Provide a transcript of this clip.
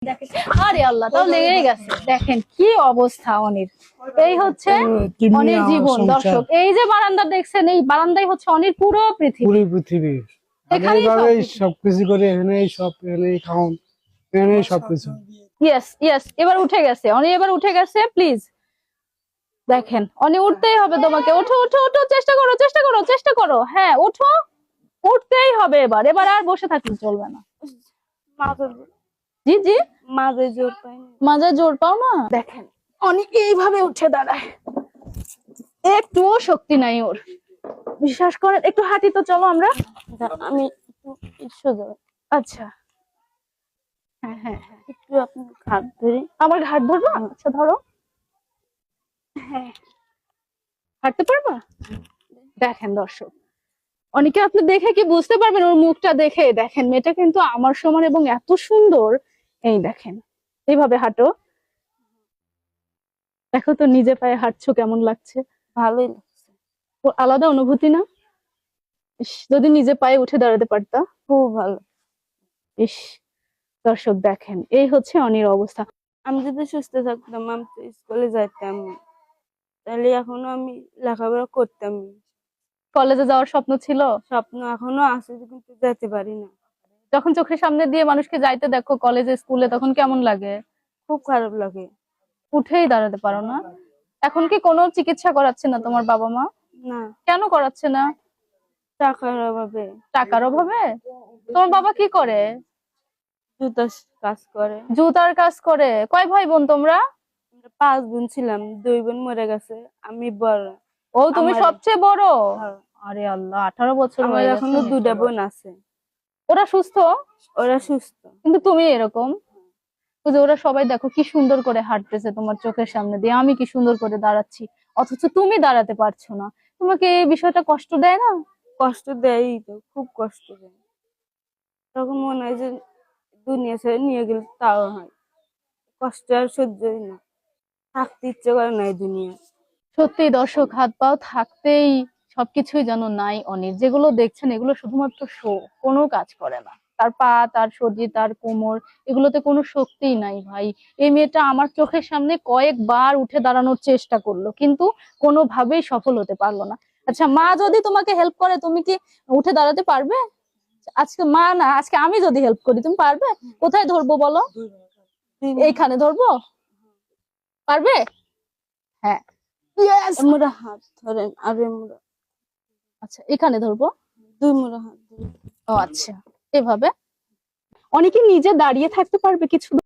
দেখেন, আরে আল্লাহ, তাও লেগেই গেছে। দেখেন কি অবস্থা অনির। এই হচ্ছে অনির জীবন। দর্শক, এই যে বারান্দা দেখছেন, এই বারান্দাই হচ্ছে অনির পুরো পৃথিবী। এখানেই সবকিছু করে, এখানেই সব, এখানেই খাওন, এখানেই সবকিছু। ইয়েস ইয়েস, এবার উঠে গেছে অনি, এবার উঠে গেছে। প্লিজ দেখেন, অনি উঠতেই হবে তোমাকে। ওঠো ওঠো ওঠো, চেষ্টা করো চেষ্টা করো চেষ্টা করো। হ্যাঁ ওঠো, উঠতেই হবে এবার। এবার আর বসে থাকলে চলবে না। জি জি, মাঝে জোর পাই না। মাঝে জোর পাও না। দেখেন অনেক এইভাবে উঠে দাঁড়ায়, একটুও শক্তি নাই ওর। বিশ্বাস করেন, একটু হাঁটি তো, চলো আমরা। আমি একটু সোজা, আচ্ছা, হ্যাঁ হ্যাঁ হ্যাঁ, একটু আপনি হাত ধরি। আমার ঘাট ধরবো? আচ্ছা ধরো। হ্যাঁ, হাঁটতে পারবা? দেখেন দর্শক, অনেকে আপনি দেখে কি বুঝতে পারবেন, ওর মুখটা দেখে। দেখেন মেয়েটা কিন্তু আমার সমান এবং এত সুন্দর। এই দেখেন, এইভাবে হাঁটো। দেখো তো নিজে পায়ে হাঁটছো, কেমন লাগছে? ভালোই লাগছে, ও আলাদা অনুভূতি না? ইস, যদি নিজে পায়ে উঠে দাঁড়াতে পারতা। খুব ভালো। ইস, দর্শক দেখেন, এই হচ্ছে অনির অবস্থা। আমি যদি সুস্থ থাকতাম, আমি তো স্কুলে যাইতাম, তাহলে এখনো আমি লেখাপড়া করতাম। কলেজে যাওয়ার স্বপ্ন ছিল? স্বপ্ন এখনো আছে, কিন্তু যেতে পারি না। যখন চোখের সামনে দিয়ে মানুষকে যাইতে দেখো কলেজে স্কুলে, তখন কেমন লাগে? খুব খারাপ লাগে। উঠেই দাঁড়াতে পারো না। এখন কি কোনো চিকিৎসা করাচ্ছে না তোমার বাবা মা? না, কেন করাচ্ছে না? টাকার অভাবে। টাকার অভাবে? তোমার বাবা কি করে? জুতার কাজ করে। জুতার কাজ করে। কয় ভাই বোন তোমরা? আমরা 5 বোন ছিলাম, 2 বোন মরে গেছে, আমি বড়। ও, তুমি আমার- সবচেয়ে বড়? হ্যাঁ। আরে আল্লাহ, 18 বছর আমার হয়ে এখনো গেছে। 2টা বোন আছে, ওরা সুস্থ? ওরা সুস্থ। কিন্তু তুমি এরকম। ওই যে ওরা সবাই দেখো কি সুন্দর করে হাঁটতেছে তোমার চোখের সামনে দিয়ে, আমি কি সুন্দর করে দাঁড়াচ্ছি, অথচ তুমি দাঁড়াতে পারছো না। তোমাকে এই বিষয়টা কষ্ট দেয় না? কষ্ট দেয় তো, খুব কষ্ট দেয়। তখন মনে হয় যে দুনিয়া ছেড়ে নিয়ে গেলে তাও হয়, কষ্ট আর সহ্যই না, থাকতে ইচ্ছে করে না এই দুনিয়া। সত্যি দর্শক, হাত পাও থাকতেই সবকিছুই যেন নাই অনির। যেগুলো দেখছেন এগুলো শুধুমাত্র শো, কোনো কাজ করে না। তার পা, তার শরীর, তার কোমর, এগুলোতে কোনো শক্তিই নাই ভাই। এই মেয়েটা আমার চোখের সামনে কয়েকবার উঠে দাঁড়ানোর চেষ্টা করলো, কিন্তু কোনোভাবেই সফল হতে পারলো না। আচ্ছা, মা যদি তোমাকে হেল্প করে, তুমি কি উঠে দাঁড়াতে পারবে? আজকে মা না, আজকে আমি যদি হেল্প করি, তুমি পারবে? কোথায় ধরবো বলো? এইখানে ধরবো? পারবে? হ্যাঁ, ইয়েস। আমরা হাত ধরেন, আর আমরা আচ্ছা, এখানে ধরবো? 2 মোড়া হাত ধরেন। ও আচ্ছা, এভাবে। অনেকে নিজে দাঁড়িয়ে থাকতে পারবে কিছু